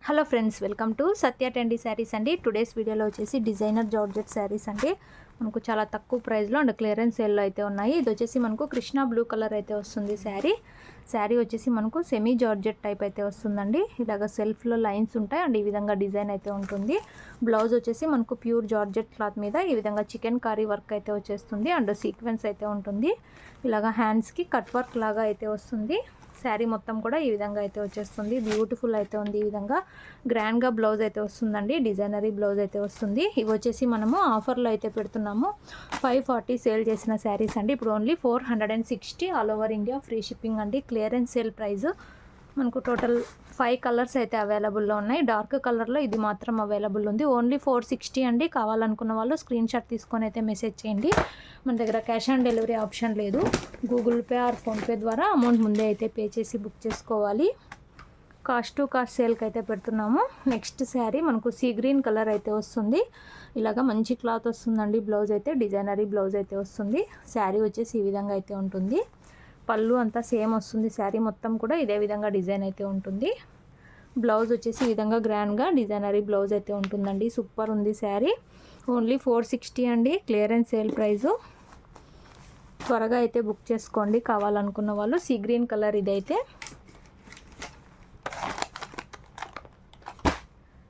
Hello friends, welcome to సత్య టెండీ శారీస్ అండి. Today's వీడియోలో వచ్చేసి డిజైనర్ జార్జెట్ శారీస్ అండి. మనకు చాలా తక్కువ ప్రైస్లో అండ్ క్లియరెన్స్ సేల్లో అయితే ఉన్నాయి. ఇది వచ్చేసి మనకు కృష్ణా బ్లూ కలర్ అయితే వస్తుంది. శారీ వచ్చేసి మనకు సెమీ జార్జెట్ టైప్ అయితే వస్తుందండి. ఇలాగ సెల్ఫ్లో లైన్స్ ఉంటాయి అండ్ ఈ విధంగా డిజైన్ అయితే ఉంటుంది. బ్లౌజ్ వచ్చేసి మనకు ప్యూర్ జార్జెట్ క్లాత్ మీద ఈ విధంగా చికెన్ కారీ వర్క్ అయితే వచ్చేస్తుంది అండ్ సీక్వెన్స్ అయితే ఉంటుంది. ఇలాగ హ్యాండ్స్కి కట్ వర్క్ లాగా అయితే వస్తుంది. శారీ మొత్తం కూడా ఈ విధంగా అయితే వచ్చేస్తుంది. బ్యూటిఫుల్ అయితే ఉంది. ఈ విధంగా గ్రాండ్గా బ్లౌజ్ అయితే వస్తుందండి. డిజైనరీ బ్లౌజ్ అయితే వస్తుంది. ఇవి వచ్చేసి మనము ఆఫర్లో అయితే పెడుతున్నాము. 540 సేల్ చేసిన శారీస్ అండి. ఇప్పుడు only 460 all over India free shipping అండి. Clearance sale price. మనకు టోటల్ 5 కలర్స్ అయితే అవైలబుల్లో ఉన్నాయి. డార్క్ కలర్లో ఇది మాత్రం అవైలబుల్ ఉంది. ఓన్లీ 460 అండి. కావాలనుకున్న వాళ్ళు స్క్రీన్ షాట్ తీసుకొని అయితే మెసేజ్ చేయండి. మన దగ్గర క్యాష్ ఆన్ డెలివరీ ఆప్షన్ లేదు. గూగుల్ పే ఆర్ ఫోన్పే ద్వారా అమౌంట్ ముందే అయితే పే చేసి బుక్ చేసుకోవాలి. కాస్ట్ టు కాస్ట్ సేల్కి అయితే పెడుతున్నాము. నెక్స్ట్ శారీ మనకు సీ గ్రీన్ కలర్ అయితే వస్తుంది. ఇలాగ మంచి క్లాత్ వస్తుందండి. బ్లౌజ్ అయితే డిజైనరీ బ్లౌజ్ అయితే వస్తుంది. శారీ వచ్చేసి ఈ విధంగా అయితే ఉంటుంది. పళ్ళు అంతా సేమ్ వస్తుంది. శారీ మొత్తం కూడా ఇదే విధంగా డిజైన్ అయితే ఉంటుంది. బ్లౌజ్ వచ్చేసి ఈ విధంగా గ్రాండ్గా డిజైనరీ బ్లౌజ్ అయితే ఉంటుందండి. సూపర్ ఉంది శారీ. ఓన్లీ 460 అండి. Clearance sale price. త్వరగా అయితే బుక్ చేసుకోండి కావాలనుకున్న వాళ్ళు. సీ గ్రీన్ కలర్ ఇదైతే.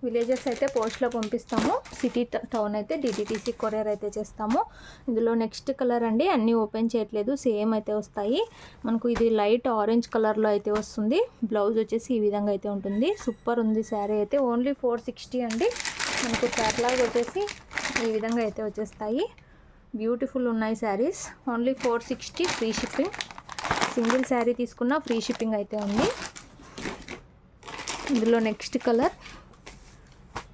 విలేజెస్ అయితే పోస్ట్లో పంపిస్తాము. సిటీ టౌన్ అయితే డిటిటీసీ కొరియర్ అయితే చేస్తాము. ఇందులో నెక్స్ట్ కలర్ అండి. అన్నీ ఓపెన్ చేయట్లేదు, సేమ్ అయితే వస్తాయి. మనకు ఇది లైట్ ఆరెంజ్ కలర్లో అయితే వస్తుంది. బ్లౌజ్ వచ్చేసి ఈ విధంగా అయితే ఉంటుంది. సూపర్ ఉంది శారీ అయితే. ఓన్లీ 460 అండి. మనకు క్యాట్లాగ్ వచ్చేసి ఈ విధంగా అయితే వచ్చేస్తాయి. బ్యూటిఫుల్ ఉన్నాయి saris. Only 460 free shipping. Single sari తీసుకున్న ఫ్రీ షిప్పింగ్ అయితే ఉంది. ఇందులో నెక్స్ట్ కలర్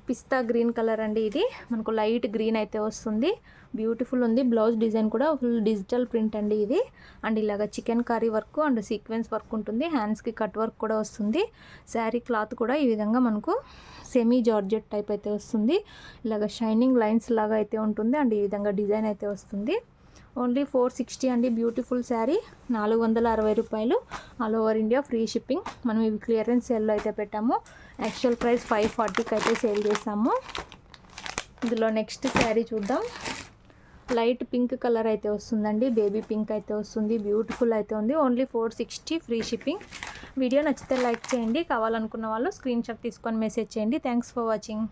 పిస్తా గ్రీన్ కలర్ అండి. ఇది మనకు లైట్ గ్రీన్ అయితే వస్తుంది. బ్యూటిఫుల్ ఉంది. బ్లౌజ్ డిజైన్ కూడా ఫుల్ డిజిటల్ ప్రింట్ అండి ఇది. అండ్ ఇలాగ chicken curry work and sequence work ఉంటుంది. హ్యాండ్స్కి కట్ వర్క్ కూడా వస్తుంది. శారీ క్లాత్ కూడా ఈ విధంగా మనకు సెమీ జార్జెట్ టైప్ అయితే వస్తుంది. ఇలాగ షైనింగ్ లైన్స్ లాగా అయితే ఉంటుంది అండ్ ఈ విధంగా డిజైన్ అయితే వస్తుంది. ఓన్లీ 460 అండి. బ్యూటిఫుల్ శారీ. 460 రూపాయలు. All over India free shipping. మనం ఇవి క్లియరెన్స్ సేల్లో అయితే పెట్టాము. యాక్చువల్ ప్రైస్ 540కి అయితే సేల్ చేసాము. ఇందులో నెక్స్ట్ శారీ చూద్దాం. లైట్ పింక్ కలర్ అయితే వస్తుందండి. బేబీ పింక్ అయితే వస్తుంది. బ్యూటిఫుల్ అయితే ఉంది. Only 460 free shipping. వీడియో నచ్చితే లైక్ చేయండి. కావాలనుకున్న వాళ్ళు స్క్రీన్ షాట్ తీసుకొని మెసేజ్ చేయండి. Thanks for watching.